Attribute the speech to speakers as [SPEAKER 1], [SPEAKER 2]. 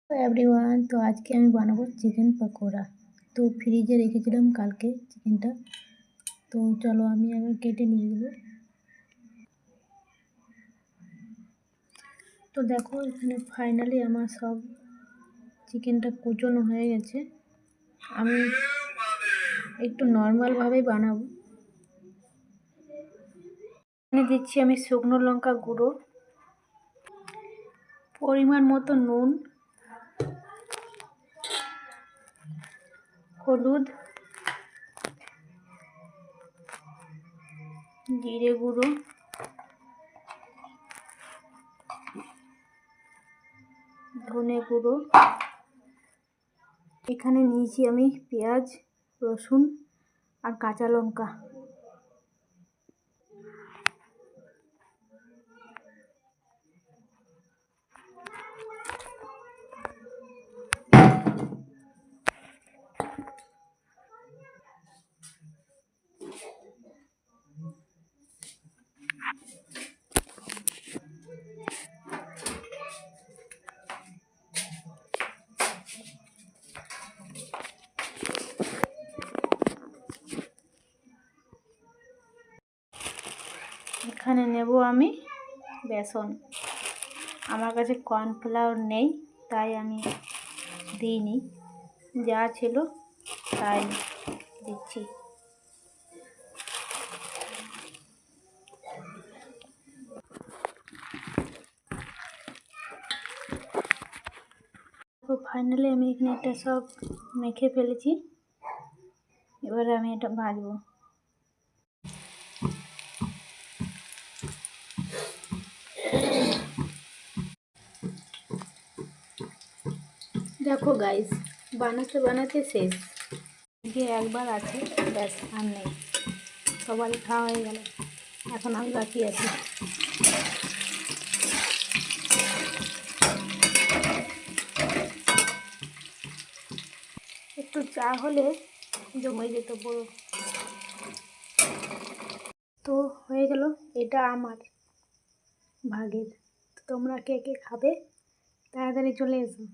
[SPEAKER 1] Everyone, तो आज के আমি বানাবো চিকেন পকোড়া। তো ফ্রিজে রেখেছিলাম কালকে চিকেনটা। তো চলো আমি আগে কেটে নিয়ে গেল। তো দেখো এখানে ফাইনালি আমার সব চিকেনটা কুচনো হয়ে গেছে। আমি একটু নর্মাল ভাবেই বানাবো। এখানে দিচ্ছি আমি শুকনো লঙ্কা গুঁড়ো, পরিমাণ মতো নুন, হলুদ, জিরে গুঁড়ো, ধনে গুঁড়ো। এখানে নিয়েছি আমি পেঁয়াজ, রসুন আর কাঁচা লঙ্কা। এখানে নেব আমি বেসন। আমার কাছে কর্নফ্লাওয়ার নেই, তাই আমি দিইনি, যা ছিল তাই দিচ্ছি। তো ফাইনালি আমি এখানে এটা সব মেখে ফেলেছি। এবারে আমি এটা ভাজবো। দেখো গাইস, বানাতে বানাতে শেষ। যে একবার আছে, ব্যাস আর নেই, সবারই খাওয়া হয়ে গেল, এখন আমি বাকি আছি। একটু চা হলে জমে যেত পুরো। তো হয়ে গেল, এটা আমার ভাগের। তোমরা কে কে খাবে তাড়াতাড়ি চলে এসো।